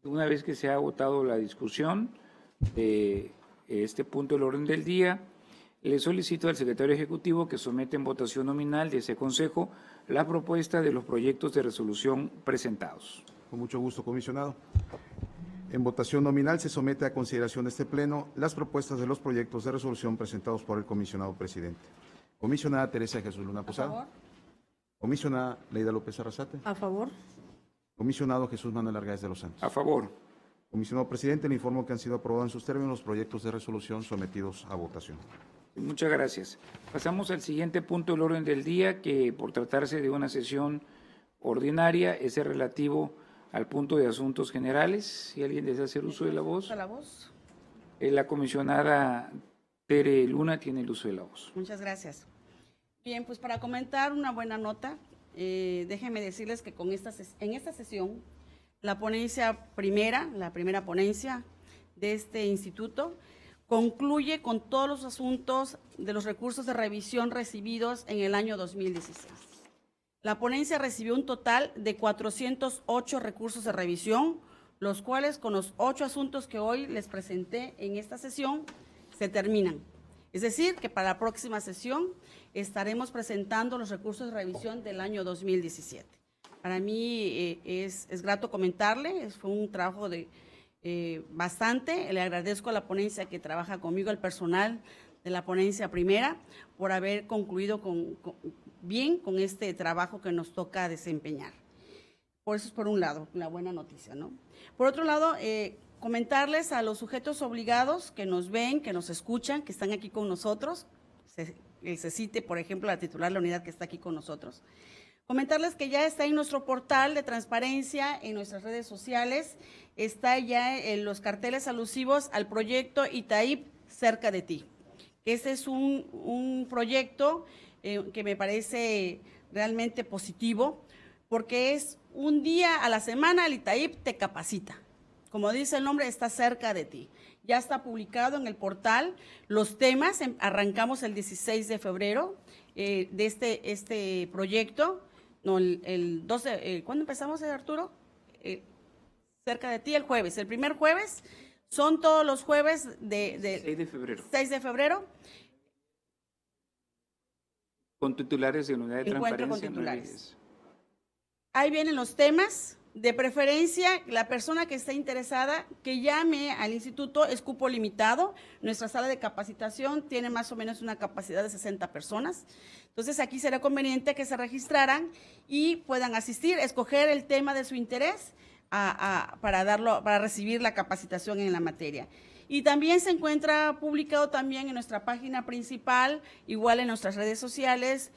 Una vez que se ha agotado la discusión de este punto del orden del día, le solicito al secretario ejecutivo que someta en votación nominal de ese consejo la propuesta de los proyectos de resolución presentados. Con mucho gusto, comisionado. En votación nominal se somete a consideración de este Pleno las propuestas de los proyectos de resolución presentados por el comisionado presidente. Comisionada Teresa Jesús Luna Posada. A favor. Comisionada Leida López Arrasate. A favor. Comisionado Jesús Manuel Argáez de los Santos. A favor. Comisionado presidente, le informo que han sido aprobados en sus términos los proyectos de resolución sometidos a votación. Muchas gracias. Pasamos al siguiente punto del orden del día, que por tratarse de una sesión ordinaria es el relativo al punto de asuntos generales. Si alguien desea hacer uso de la voz. La comisionada Tere Luna tiene el uso de la voz. Muchas gracias. Bien, pues para comentar una buena nota, déjenme decirles que en esta sesión, la primera ponencia de este instituto concluye con todos los asuntos de los recursos de revisión recibidos en el año 2016. La ponencia recibió un total de 408 recursos de revisión, los cuales con los 8 asuntos que hoy les presenté en esta sesión se terminan. Es decir, que para la próxima sesión estaremos presentando los recursos de revisión del año 2017. Para mí es grato comentarle, fue un trabajo de bastante. Le agradezco a la ponencia que trabaja conmigo, al personal de la ponencia primera, por haber concluido bien con este trabajo que nos toca desempeñar. Por eso es por un lado, la buena noticia, ¿no? Por otro lado, comentarles a los sujetos obligados que nos ven, que nos escuchan, que están aquí con nosotros, se cite, por ejemplo, la titular de la unidad que está aquí con nosotros, comentarles que ya está en nuestro portal de transparencia, en nuestras redes sociales, está ya en los carteles alusivos al proyecto Itaip Cerca de Ti. Este es un proyecto que me parece realmente positivo, porque es un día a la semana el Itaip te capacita. Como dice el nombre, está cerca de ti. Ya está publicado en el portal los temas, arrancamos el 16 de febrero de este proyecto. No, el 12, ¿cuándo empezamos, Arturo? Cerca de ti, el jueves. El primer jueves, son todos los jueves de 6 de febrero. 6 de febrero. Con titulares de unidad de Encuentro con transparencia. titulares. Ahí vienen los temas. De preferencia, la persona que esté interesada, que llame al instituto, es cupo limitado. Nuestra sala de capacitación tiene más o menos una capacidad de 60 personas. Entonces, aquí será conveniente que se registraran y puedan asistir, escoger el tema de su interés para recibir la capacitación en la materia. Y también se encuentra publicado también en nuestra página principal, igual en nuestras redes sociales,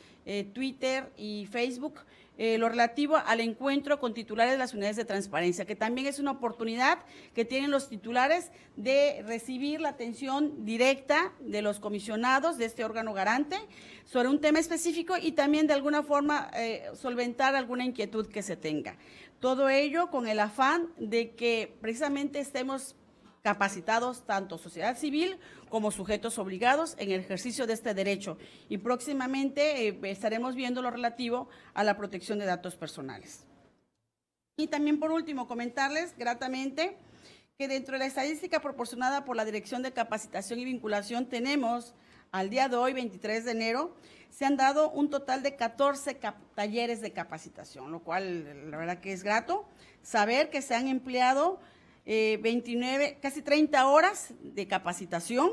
Twitter y Facebook, lo relativo al encuentro con titulares de las unidades de transparencia, que también es una oportunidad que tienen los titulares de recibir la atención directa de los comisionados de este órgano garante sobre un tema específico y también de alguna forma solventar alguna inquietud que se tenga. Todo ello con el afán de que precisamente estemos capacitados tanto sociedad civil como sujetos obligados en el ejercicio de este derecho. Y próximamente estaremos viendo lo relativo a la protección de datos personales. Y también, por último, comentarles gratamente que dentro de la estadística proporcionada por la Dirección de Capacitación y Vinculación tenemos, al día de hoy, 23 de enero, se han dado un total de 14 talleres de capacitación, lo cual la verdad que es grato saber que se han empleado 29, casi 30 horas de capacitación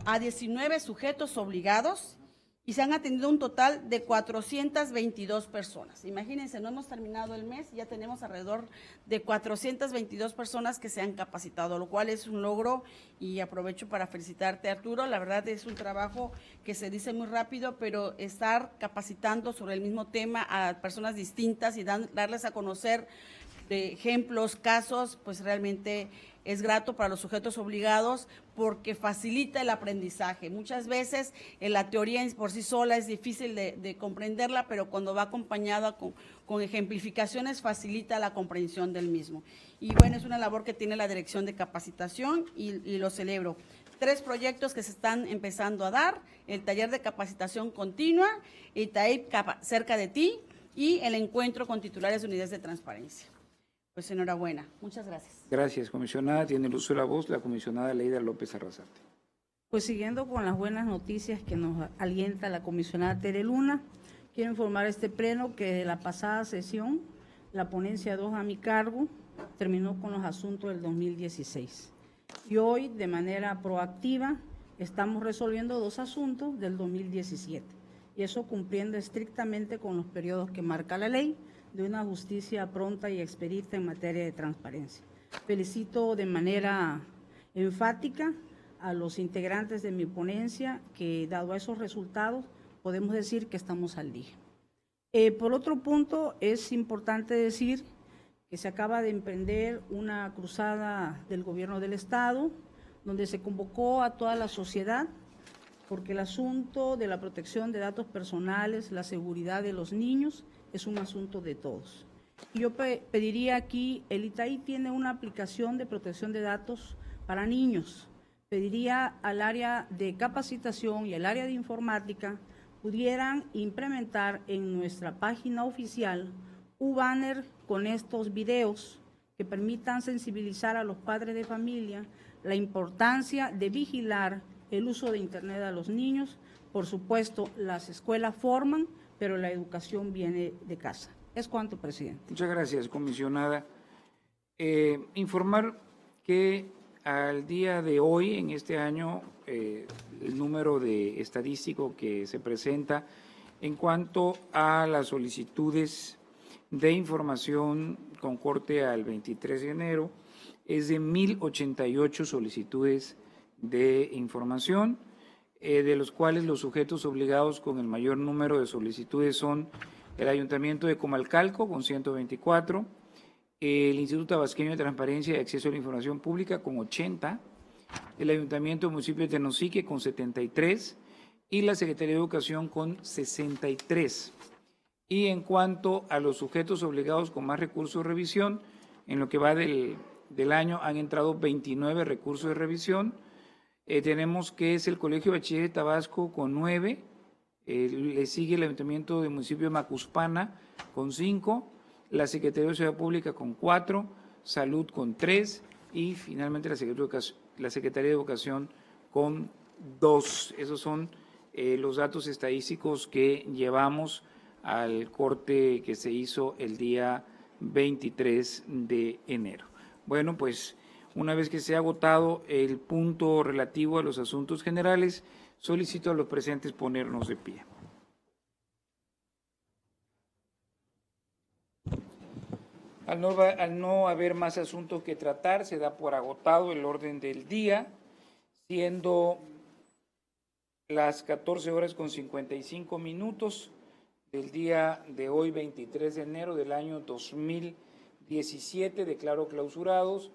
a 19 sujetos obligados y se han atendido un total de 422 personas. Imagínense, no hemos terminado el mes y ya tenemos alrededor de 422 personas que se han capacitado, lo cual es un logro y aprovecho para felicitarte, Arturo. La verdad es un trabajo que se dice muy rápido, pero estar capacitando sobre el mismo tema a personas distintas y darles a conocer de ejemplos, casos, pues realmente es grato para los sujetos obligados porque facilita el aprendizaje. Muchas veces la teoría por sí sola es difícil de comprenderla, pero cuando va acompañada con ejemplificaciones facilita la comprensión del mismo. Y bueno, es una labor que tiene la Dirección de Capacitación y lo celebro. 3 proyectos que se están empezando a dar, el taller de capacitación continua, Itaip Cerca de Ti y el encuentro con titulares de unidades de transparencia. Pues enhorabuena. Muchas gracias. Gracias, comisionada. Tiene el uso de la voz la comisionada Leida López Arrasate. Pues siguiendo con las buenas noticias que nos alienta la comisionada Tere Luna, quiero informar a este pleno que de la pasada sesión, la ponencia 2 a mi cargo terminó con los asuntos del 2016. Y hoy, de manera proactiva, estamos resolviendo 2 asuntos del 2017. Y eso cumpliendo estrictamente con los periodos que marca la ley de una justicia pronta y expedita en materia de transparencia. Felicito de manera enfática a los integrantes de mi ponencia que, dado a esos resultados, podemos decir que estamos al día. Por otro punto, es importante decir que se acaba de emprender una cruzada del Gobierno del Estado, donde se convocó a toda la sociedad, porque el asunto de la protección de datos personales, la seguridad de los niños, es un asunto de todos. Yo pediría aquí, el Itaip tiene una aplicación de protección de datos para niños. Pediría al área de capacitación y al área de informática pudieran implementar en nuestra página oficial un banner con estos videos que permitan sensibilizar a los padres de familia la importancia de vigilar el uso de Internet a los niños. Por supuesto, las escuelas forman, pero la educación viene de casa. Es cuanto, presidente. Muchas gracias, comisionada. Informar que al día de hoy, en este año, el número de estadístico que se presenta en cuanto a las solicitudes de información con corte al 23 de enero es de 1,088 solicitudes de información, de los cuales los sujetos obligados con el mayor número de solicitudes son el Ayuntamiento de Comalcalco con 124, el Instituto Tabasqueño de Transparencia y Acceso a la Información Pública con 80, el Ayuntamiento del Municipio de Tenosique con 73 y la Secretaría de Educación con 63. Y en cuanto a los sujetos obligados con más recursos de revisión, en lo que va del año han entrado 29 recursos de revisión. Tenemos que es el Colegio de Bachiller de Tabasco con 9, le sigue el Ayuntamiento del Municipio de Macuspana con 5, la Secretaría de Seguridad Pública con 4, Salud con 3 y finalmente la Secretaría de Educación con 2. Esos son los datos estadísticos que llevamos al corte que se hizo el día 23 de enero. Bueno, pues una vez que se ha agotado el punto relativo a los asuntos generales, solicito a los presentes ponernos de pie. Al no haber más asuntos que tratar, se da por agotado el orden del día, siendo las 14:55 del día de hoy, 23 de enero del año 2017. Declaro clausurados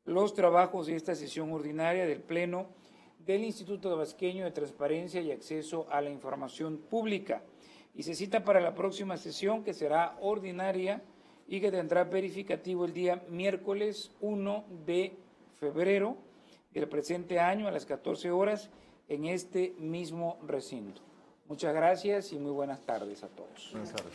los trabajos de esta sesión ordinaria del Pleno del Instituto Tabasqueño de Transparencia y Acceso a la Información Pública. Y se cita para la próxima sesión, que será ordinaria y que tendrá verificativo el día miércoles 1 de febrero del presente año a las 14 horas en este mismo recinto. Muchas gracias y muy buenas tardes a todos. Buenas tardes.